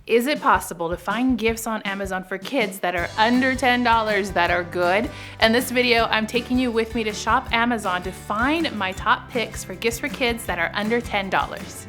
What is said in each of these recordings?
Is it possible to find gifts on Amazon for kids that are under $10 that are good? In this video, I'm taking you with me to shop Amazon to find my top picks for gifts for kids that are under $10.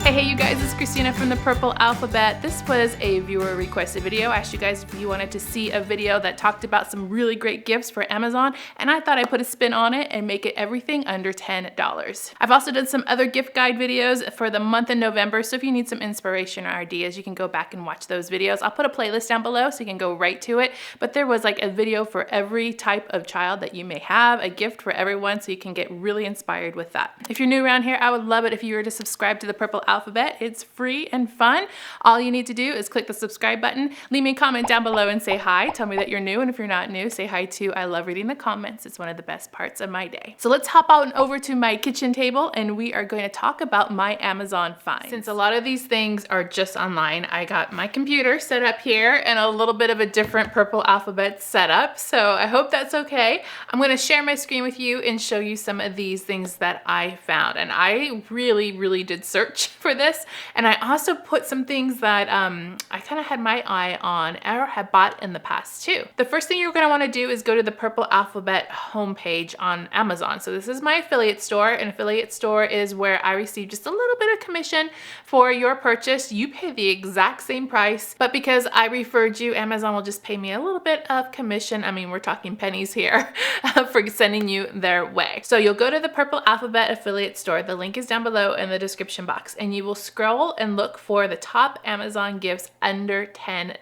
Hey you guys, it's Christina from the Purple Alphabet. This was a viewer requested video. I asked you guys if you wanted to see a video that talked about some really great gifts for Amazon, and I thought I'd put a spin on it and make it everything under $10. I've also done some other gift guide videos for the month of November, so if you need some inspiration or ideas, you can go back and watch those videos. I'll put a playlist down below so you can go right to it, but there was like a video for every type of child that you may have, a gift for everyone, so you can get really inspired with that. If you're new around here, I would love it if you were to subscribe to the Purple Alphabet. It's free and fun. All you need to do is click the subscribe button, leave me a comment down below and say hi. Tell me that you're new, and if you're not new, say hi too. I love reading the comments. It's one of the best parts of my day. So let's hop on over to my kitchen table and we are going to talk about my Amazon finds. Since a lot of these things are just online, I got my computer set up here and a little bit of a different Purple Alphabet setup, so I hope that's okay. I'm going to share my screen with you and show you some of these things that I found, and I really did search for this, and I also put some things that I kind of had my eye on or had bought in the past too. The first thing you're going to want to do is go to the Purple Alphabet homepage on Amazon. So this is my affiliate store. An affiliate store is where I receive just a little bit of commission for your purchase. You pay the exact same price, but because I referred you, Amazon will just pay me a little bit of commission. I mean, we're talking pennies here for sending you their way. So you'll go to the Purple Alphabet affiliate store. The link is down below in the description box, and you will scroll and look for the top Amazon gifts under $10.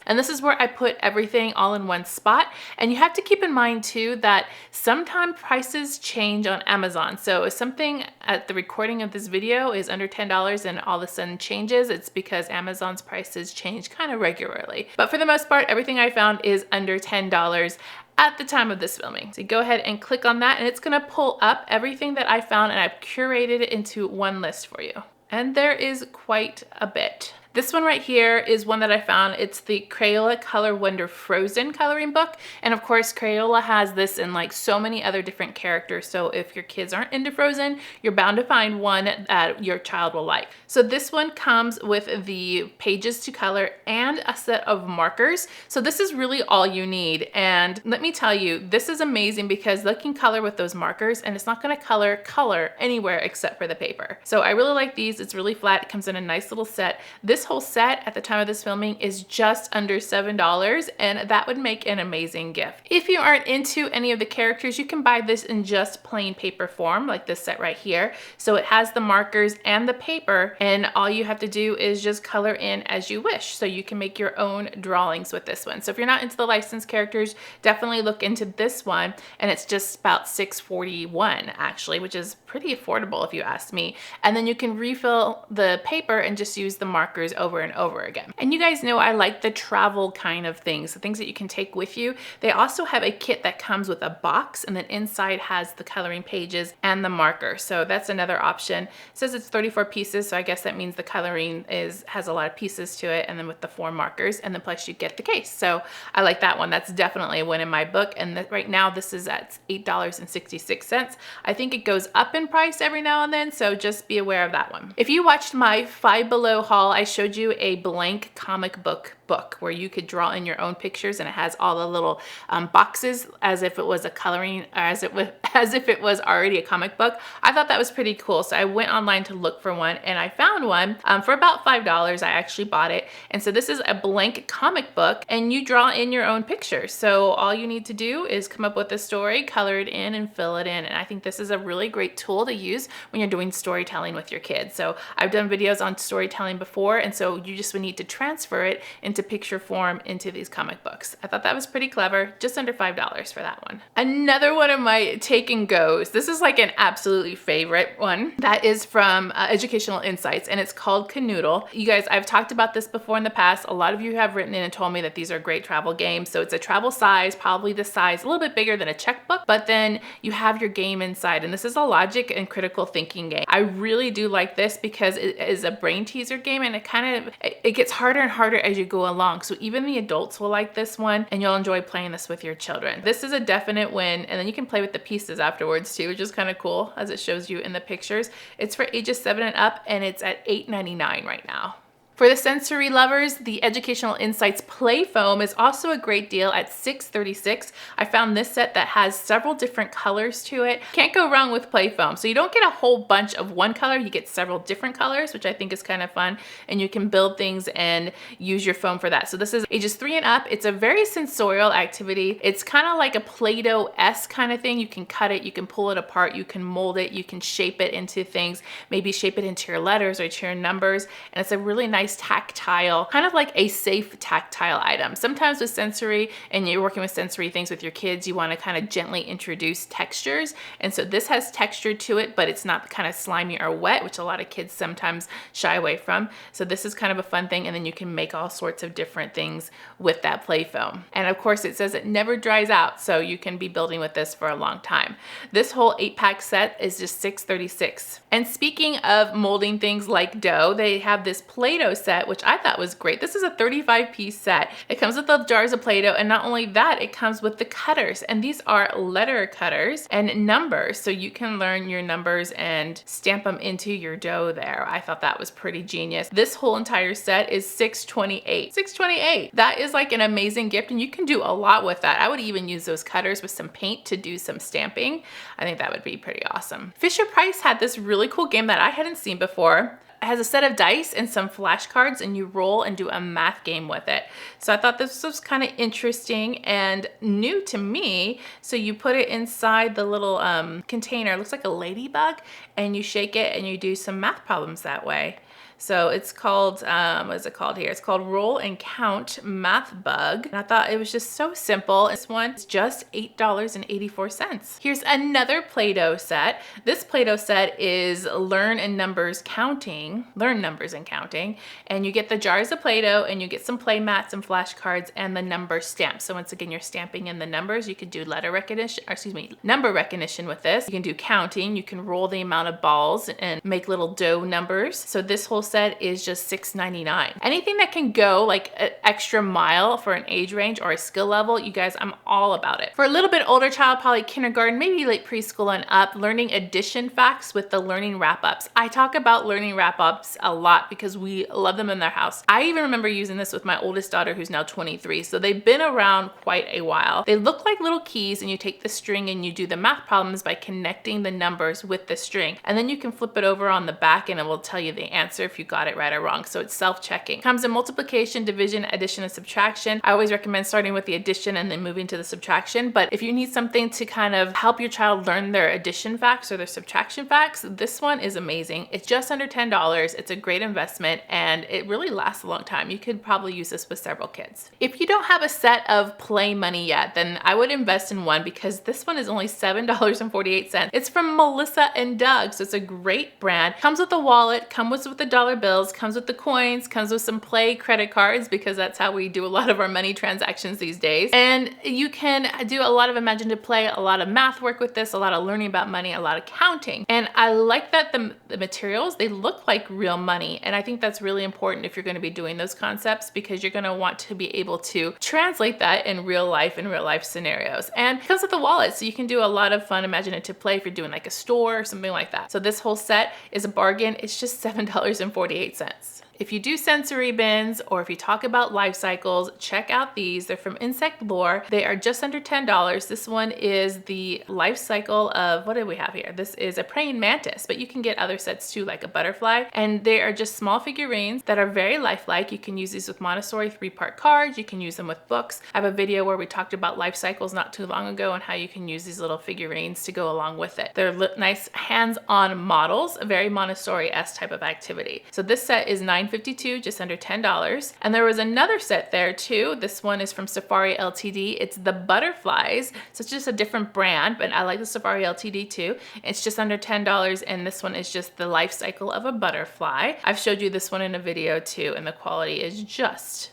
And this is where I put everything all in one spot. And you have to keep in mind too that sometimes prices change on Amazon. So if something at the recording of this video is under $10 and all of a sudden changes, it's because Amazon's prices change kind of regularly. But for the most part, everything I found is under $10 at the time of this filming. So go ahead and click on that and it's gonna pull up everything that I found, and I've curated it into one list for you. And there is quite a bit. This one right here is one that I found. It's the Crayola Color Wonder Frozen coloring book. And of course, Crayola has this in like so many other different characters. So if your kids aren't into Frozen, you're bound to find one that your child will like. So this one comes with the pages to color and a set of markers. So this is really all you need. And let me tell you, this is amazing because they can color with those markers and it's not gonna color anywhere except for the paper. So I really like these. It's really flat. It comes in a nice little set. This whole set at the time of this filming is just under $7, and that would make an amazing gift. If you aren't into any of the characters, you can buy this in just plain paper form, like this set right here. So it has the markers and the paper, and all you have to do is just color in as you wish. So you can make your own drawings with this one. So if you're not into the licensed characters, definitely look into this one, and it's just about $6.41 actually, which is pretty affordable if you ask me. And then you can refill the paper and just use the markers over and over again. And you guys know I like the travel kind of things, the things that you can take with you. They also have a kit that comes with a box, and then inside has the coloring pages and the marker. So that's another option. It says it's 34 pieces, so I guess that means the coloring has a lot of pieces to it, and then with the 4 markers, and then plus you get the case. So I like that one. That's definitely a win in my book. And right now this is at $8.66. I think it goes up in price every now and then, so just be aware of that one. If you watched my Five Below haul, I showed you a blank comic book where you could draw in your own pictures, and it has all the little boxes as if it was a coloring, or as if it was already a comic book. I thought that was pretty cool, so I went online to look for one, and I found one for about $5. I actually bought it, and so this is a blank comic book, and you draw in your own pictures. So all you need to do is come up with a story, color it in, and fill it in. And I think this is a really great tool to use when you're doing storytelling with your kids. So I've done videos on storytelling before, and so you just would need to transfer it into picture form into these comic books. I thought that was pretty clever. Just under $5 for that one. Another one of my take and goes. This is like an absolutely favorite one. That is from Educational Insights, and it's called Canoodle. You guys, I've talked about this before in the past. A lot of you have written in and told me that these are great travel games. So it's a travel size, probably the size a little bit bigger than a checkbook, but then you have your game inside, and this is a logic and critical thinking game. I really do like this because it is a brain teaser game, and it gets harder and harder as you go go along. So even the adults will like this one, and you'll enjoy playing this with your children. This is a definite win, and then you can play with the pieces afterwards too, which is kind of cool as it shows you in the pictures. It's for ages 7 and up, and it's at $8.99 right now. For the sensory lovers, the Educational Insights Play Foam is also a great deal at $6.36. I found this set that has several different colors to it. Can't go wrong with Play Foam. So you don't get a whole bunch of one color, you get several different colors, which I think is kind of fun, and you can build things and use your foam for that. So this is ages 3 and up. It's a very sensorial activity. It's kind of like a Play-Doh-esque kind of thing. You can cut it, you can pull it apart, you can mold it, you can shape it into things, maybe shape it into your letters or to your numbers, and it's a really nice tactile, kind of like a safe tactile item. Sometimes with sensory, and you're working with sensory things with your kids, you want to kind of gently introduce textures. And so this has texture to it, but it's not kind of slimy or wet, which a lot of kids sometimes shy away from. So this is kind of a fun thing. And then you can make all sorts of different things with that play foam. And of course it says it never dries out. So you can be building with this for a long time. This whole 8-pack set is just $6.36. And speaking of molding things like dough, they have this Play-Doh set, which I thought was great. This is a 35-piece set. It comes with the jars of Play-Doh, and not only that, it comes with the cutters, and these are letter cutters and numbers, so you can learn your numbers and stamp them into your dough there. I thought that was pretty genius. This whole entire set is $6.28. $6.28. That is like an amazing gift, and you can do a lot with that. I would even use those cutters with some paint to do some stamping. I think that would be pretty awesome. Fisher-Price had this really cool game that I hadn't seen before. It has a set of dice and some flashcards, and you roll and do a math game with it. So I thought this was kind of interesting and new to me. So you put it inside the little container, it looks like a ladybug, and you shake it and you do some math problems that way. So it's called, what is it called here? It's called Roll and Count Math Bug. And I thought it was just so simple. This one's just $8.84. Here's another Play-Doh set. This Play-Doh set is Learn Numbers and Counting. And you get the jars of Play-Doh, and you get some play mats and flashcards and the number stamps. So once again, you're stamping in the numbers. You could do letter recognition, or excuse me, number recognition with this. You can do counting. You can roll the amount of balls and make little dough numbers. So this whole set is just $6.99. Anything that can go like an extra mile for an age range or a skill level, you guys, I'm all about it. For a little bit older child, probably kindergarten, maybe late preschool and up, learning addition facts with the learning wrap-ups. I talk about learning wrap-ups a lot because we love them in their house. I even remember using this with my oldest daughter, who's now 23. So they've been around quite a while. They look like little keys, and you take the string and you do the math problems by connecting the numbers with the string. And then you can flip it over on the back and it will tell you the answer if you got it right or wrong. So it's self-checking. Comes in multiplication, division, addition, and subtraction. I always recommend starting with the addition and then moving to the subtraction. But if you need something to kind of help your child learn their addition facts or their subtraction facts, this one is amazing. It's just under $10. It's a great investment, and it really lasts a long time. You could probably use this with several kids. If you don't have a set of play money yet, then I would invest in one, because this one is only $7.48. It's from Melissa & Doug, so it's a great brand. Comes with a wallet, comes with the dollar bills, comes with the coins, comes with some play credit cards, because that's how we do a lot of our money transactions these days. And you can do a lot of imaginative play, a lot of math work with this, a lot of learning about money, a lot of counting. And I like that the materials, they look like real money. And I think that's really important if you're going to be doing those concepts, because you're going to want to be able to translate that in real life scenarios. And it comes with a wallet, so you can do a lot of fun imaginative play if you're doing like a store or something like that. So this whole set is a bargain. It's just $7.48. If you do sensory bins, or if you talk about life cycles, check out these. They're from Insect Lore. They are just under $10. This one is the life cycle of, what do we have here? This is a praying mantis, but you can get other sets too, like a butterfly. And they are just small figurines that are very lifelike. You can use these with Montessori 3-part cards. You can use them with books. I have a video where we talked about life cycles not too long ago and how you can use these little figurines to go along with it. They're nice hands-on models, a very Montessori-esque type of activity. So this set is $9.52, just under $10. And there was another set there too. This one is from Safari Ltd. It's the butterflies. So it's just a different brand, but I like the Safari Ltd too. It's just under $10, and this one is just the life cycle of a butterfly. I've showed you this one in a video too, and the quality is just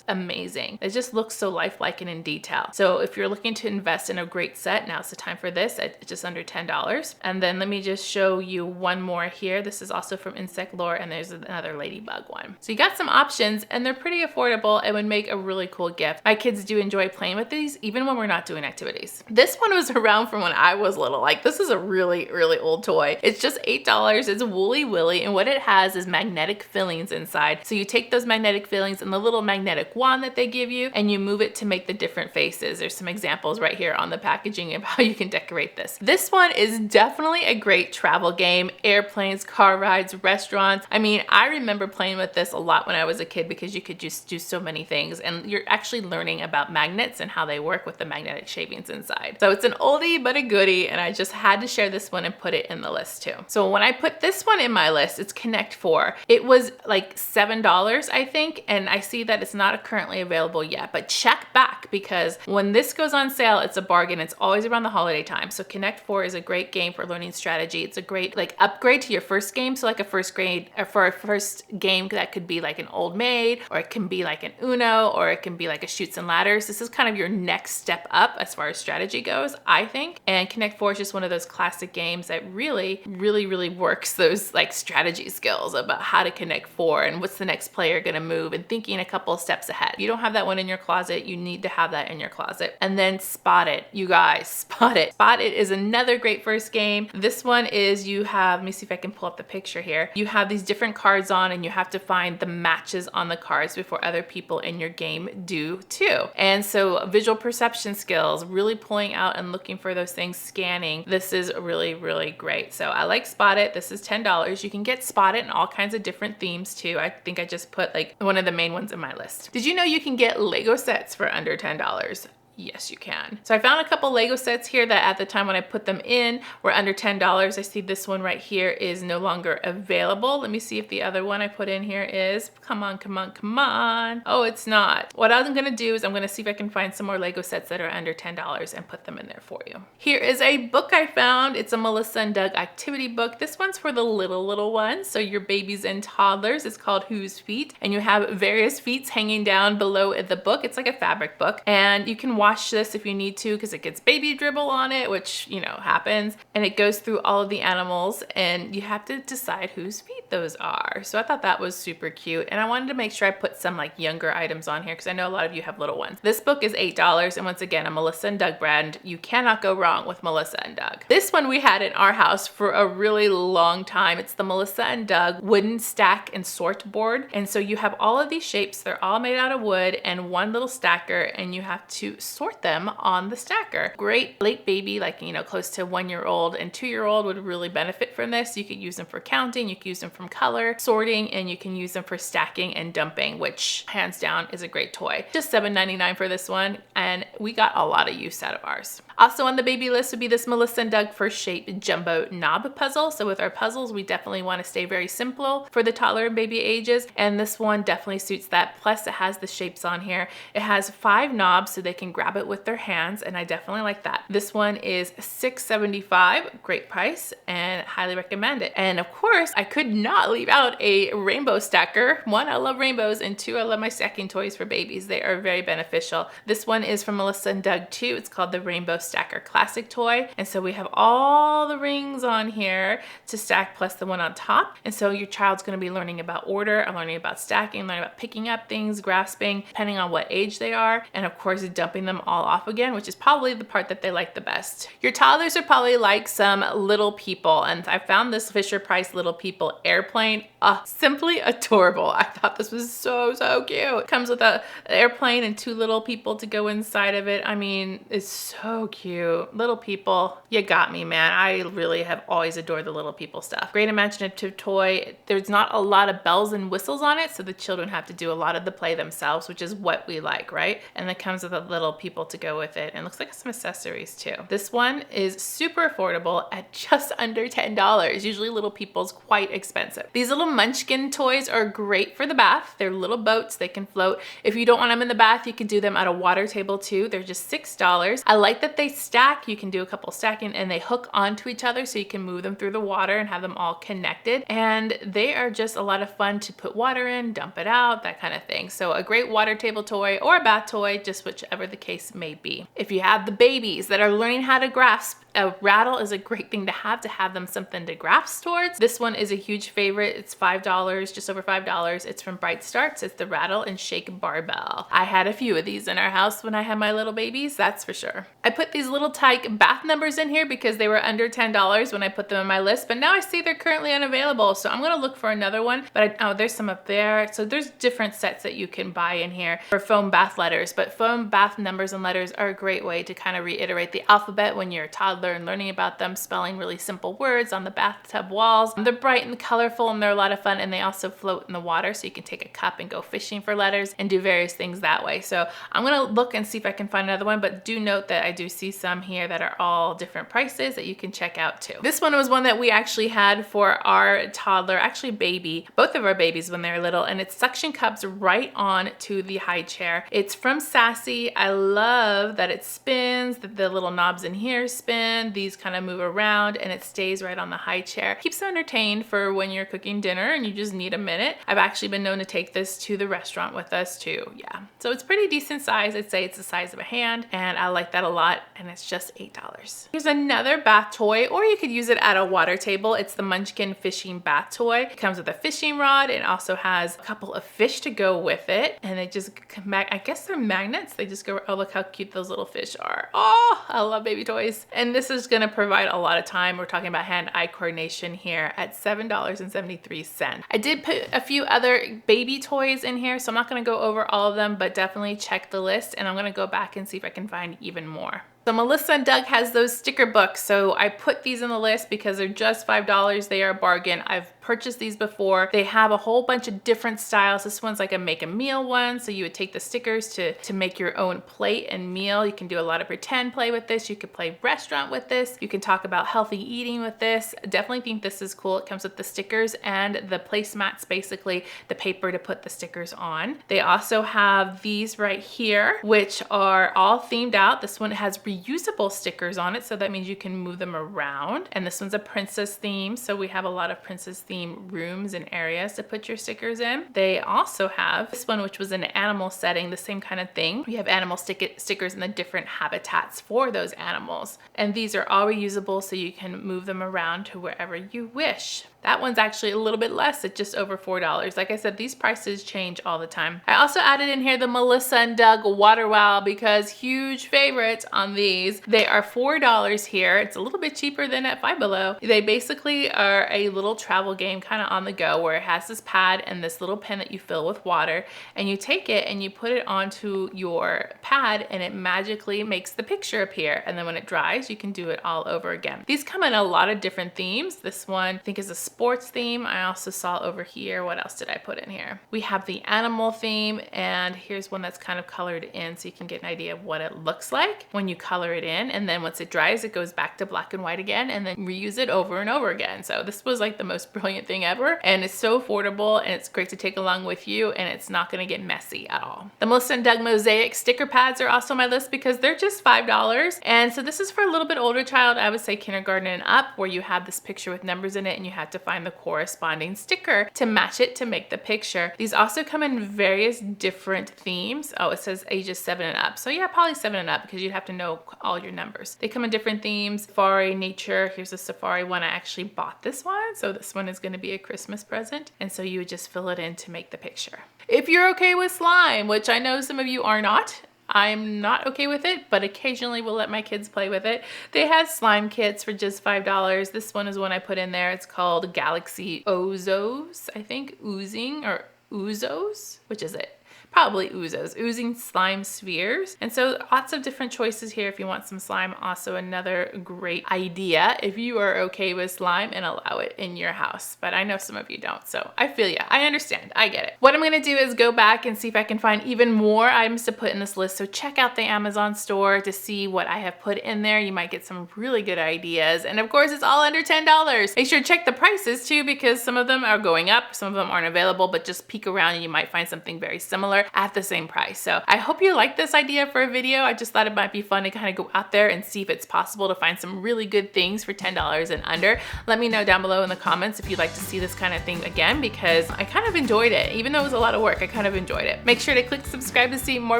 amazing. It just looks so lifelike and in detail. So if you're looking to invest in a great set, now's the time for this at just under $10. And then let me just show you one more here. This is also from Insect Lore, and there's another ladybug. ladybug one. So you got some options and they're pretty affordable and would make a really cool gift. My kids do enjoy playing with these even when we're not doing activities. This one was around from when I was little. Like, this is a really, really old toy. It's just $8. It's Woolly Willy, and what it has is magnetic fillings inside. So you take those magnetic fillings and the little magnetic wand that they give you and you move it to make the different faces. There's some examples right here on the packaging of how you can decorate this. This one is definitely a great travel game. Airplanes, car rides, restaurants. I mean, I remember playing with this a lot when I was a kid because you could just do so many things, and you're actually learning about magnets and how they work with the magnetic shavings inside. So it's an oldie but a goodie, and I just had to share this one and put it in the list too. So when I put this one in my list, it's Connect 4. It was like $7, I think, and I see that it's not currently available yet, but check back because when this goes on sale, it's a bargain. It's always around the holiday time. So Connect 4 is a great game for learning strategy. It's a great like upgrade to your first game. So like a first grade or for a first game that could be like an Old Maid, or it can be like an Uno, or it can be like a Chutes and Ladders. This is kind of your next step up as far as strategy goes, I think. And Connect 4 is just one of those classic games that really, really, really works those like strategy skills about how to connect 4 and what's the next player gonna move and thinking a couple of steps ahead. If you don't have that one in your closet, you need to have that in your closet. And then Spot It, you guys, Spot It. Spot It is another great first game. This one is you have, let me see if I can pull up the picture here. You have these different cards on and you have to find the matches on the cards before other people in your game do too. And so visual perception skills, really pulling out and looking for those things, scanning. This is really, really great. So I like Spot It. This is $10. You can get Spot It in all kinds of different themes too. I think I just put like one of the main ones in my list. Did you know you can get Lego sets for under $10? Yes, you can. So I found a couple Lego sets here that at the time when I put them in were under $10. I see this one right here is no longer available. Let me see if the other one I put in here is. Come on, come on, come on. Oh, it's not. What I'm gonna do is I'm gonna see if I can find some more Lego sets that are under $10 and put them in there for you. Here is a book I found. It's a Melissa and Doug activity book. This one's for the little ones, so your babies and toddlers. It's called Whose Feet, and you have various feet hanging down below the book. It's like a fabric book, and you can wash this if you need to because it gets baby dribble on it, which, you know, happens, and it goes through all of the animals and you have to decide whose feet those are. So I thought that was super cute, and I wanted to make sure I put some like younger items on here because I know a lot of you have little ones. This book is $8, and once again, a Melissa and Doug brand. You cannot go wrong with Melissa and Doug. This one we had in our house for a really long time. It's the Melissa and Doug wooden stack and sort board, and so you have all of these shapes. They're all made out of wood and one little stacker, and you have to sort them on the stacker. Great late baby, like, you know, close to 1-year-old and 2-year-old would really benefit from this. You could use them for counting, you could use them from color sorting, and you can use them for stacking and dumping, which hands down is a great toy. Just $7.99 for this one, and we got a lot of use out of ours. Also on the baby list would be this Melissa and Doug First Shape Jumbo Knob Puzzle. So with our puzzles, we definitely want to stay very simple for the toddler and baby ages, and this one definitely suits that. Plus it has the shapes on here. It has 5 knobs so they can grab it with their hands, and I definitely like that. This one is $6.75, great price, and highly recommend it. And of course, I could not leave out a rainbow stacker. 1, I love rainbows, and 2, I love my stacking toys for babies. They are very beneficial. This one is from Melissa and Doug too. It's called the Rainbow Stacker Classic toy, and so we have all the rings on here to stack plus the one on top, and so your child's going to be learning about order, learning about stacking, learning about picking up things, grasping, depending on what age they are, and of course dumping them all off again, which is probably the part that they like the best. Your toddlers are probably like some Little People, and I found this Fisher-Price Little People airplane simply adorable. I thought this was so cute. It comes with an airplane and 2 little people to go inside of it. I mean, it's so cute. Little People, you got me, man. I really have always adored the Little People stuff. Great imaginative toy. There's not a lot of bells and whistles on it, so the children have to do a lot of the play themselves, which is what we like, right? And it comes with a Little People to go with it, and looks like some accessories too. This one is super affordable at just under $10. Usually Little People's quite expensive. These little Munchkin toys are great for the bath. They're little boats, they can float. If you don't want them in the bath, you can do them at a water table too. They're just $6. I like that they stack, you can do a couple stacking, and they hook onto each other so you can move them through the water and have them all connected. And they are just a lot of fun to put water in, dump it out, that kind of thing. So a great water table toy or a bath toy, just whichever the case may be. If you have the babies that are learning how to grasp, a rattle is a great thing to have them something to grasp towards. This one is a huge favorite. It's $5, just over $5. It's from Bright Starts. It's the Rattle and Shake Barbell. I had a few of these in our house when I had my little babies, that's for sure. I put these little tyke bath numbers in here because they were under $10 when I put them in my list, but now I see they're currently unavailable, so I'm gonna look for another one. But oh, there's some up there. So there's different sets that you can buy in here for foam bath letters, but foam bath numbers and letters are a great way to kind of reiterate the alphabet when you're a toddler and learning about them, spelling really simple words on the bathtub walls. They're bright and colorful and they're a lot of fun, and they also float in the water, so you can take a cup and go fishing for letters and do various things that way. So I'm gonna look and see if I can find another one, but do note that I do see some here that are all different prices that you can check out too. This one was one that we actually had for our toddler, actually baby, both of our babies when they were little, and it's suction cups right on to the high chair. It's from Sassy. I love that it spins, that the little knobs in here spin. These kind of move around and it stays right on the high chair. Keeps them entertained for when you're cooking dinner and you just need a minute. I've actually been known to take this to the restaurant with us too. Yeah, so it's pretty decent size. I'd say it's the size of a hand, and I like that a lot, and it's just $8. Here's another bath toy, or you could use it at a water table. It's the Munchkin fishing bath toy. It comes with a fishing rod. It also has a couple of fish to go with it, and they just come back. I guess they're magnets. They just go, oh, look how cute those little fish are. Oh, I love baby toys. And this is gonna provide a lot of time. We're talking about hand-eye coordination here at $7.73. I did put a few other baby toys in here, so I'm not gonna go over all of them, but definitely check the list, and I'm gonna go back and see if I can find even more. So Melissa and Doug has those sticker books, so I put these in the list because they're just $5. They are a bargain. I've purchased these before. They have a whole bunch of different styles. This one's like a make a meal one, so you would take the stickers to make your own plate and meal. You can do a lot of pretend play with this. You could play restaurant with this. You can talk about healthy eating with this. Definitely think this is cool. It comes with the stickers and the placemats, basically the paper to put the stickers on. They also have these right here, which are all themed out. This one has reusable stickers on it, so that means you can move them around. And this one's a princess theme, so we have a lot of princess theme rooms and areas to put your stickers in. They also have this one, which was an animal setting, the same kind of thing. We have animal stickers in the different habitats for those animals, and these are all reusable, so you can move them around to wherever you wish. That one's actually a little bit less at just over $4. Like I said, these prices change all the time. I also added in here the Melissa and Doug Water Wow, because huge favorites on these. They are $4 here. It's a little bit cheaper than at Five Below. They basically are a little travel game kind of on the go, where it has this pad and this little pen that you fill with water, and you take it and you put it onto your pad and it magically makes the picture appear. And then when it dries, you can do it all over again. These come in a lot of different themes. This one I think is a sports theme. I also saw over here, what else did I put in here? We have the animal theme, and here's one that's kind of colored in, so you can get an idea of what it looks like when you color it in. And then once it dries, it goes back to black and white again, and then reuse it over and over again. So this was like the most brilliant thing ever, and it's so affordable, and it's great to take along with you, and it's not gonna get messy at all. The Melissa and Doug Mosaic sticker pads are also on my list because they're just $5. And so this is for a little bit older child. I would say kindergarten and up, where you have this picture with numbers in it and you have to find the corresponding sticker to match it to make the picture. These also come in various different themes. Oh, it says ages 7 and up. So yeah, probably 7 and up, because you'd have to know all your numbers. They come in different themes. Safari, nature. Here's a safari one. I actually bought this one, so this one is going to be a Christmas present. And so you would just fill it in to make the picture. If you're okay with slime, which I know some of you are not, I'm not okay with it, but occasionally we'll let my kids play with it. They have slime kits for just $5. This one is one I put in there. It's called Galaxy Ozos, I think, oozing, or oozos, which is it? Probably oozos, oozing slime spheres. And so lots of different choices here if you want some slime. Also another great idea if you are okay with slime and allow it in your house. But I know some of you don't, so I feel you. I understand. I get it. What I'm gonna do is go back and see if I can find even more items to put in this list. So check out the Amazon store to see what I have put in there. You might get some really good ideas. And of course, it's all under $10. Make sure to check the prices too, because some of them are going up, some of them aren't available, but just peek around and you might find something very similar. $1 at the same price. So I hope you like this idea for a video. I just thought it might be fun to kind of go out there and see if it's possible to find some really good things for $10 and under. Let me know down below in the comments if you'd like to see this kind of thing again, because I kind of enjoyed it. Even though it was a lot of work, I kind of enjoyed it. Make sure to click subscribe to see more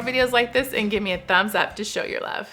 videos like this and give me a thumbs up to show your love.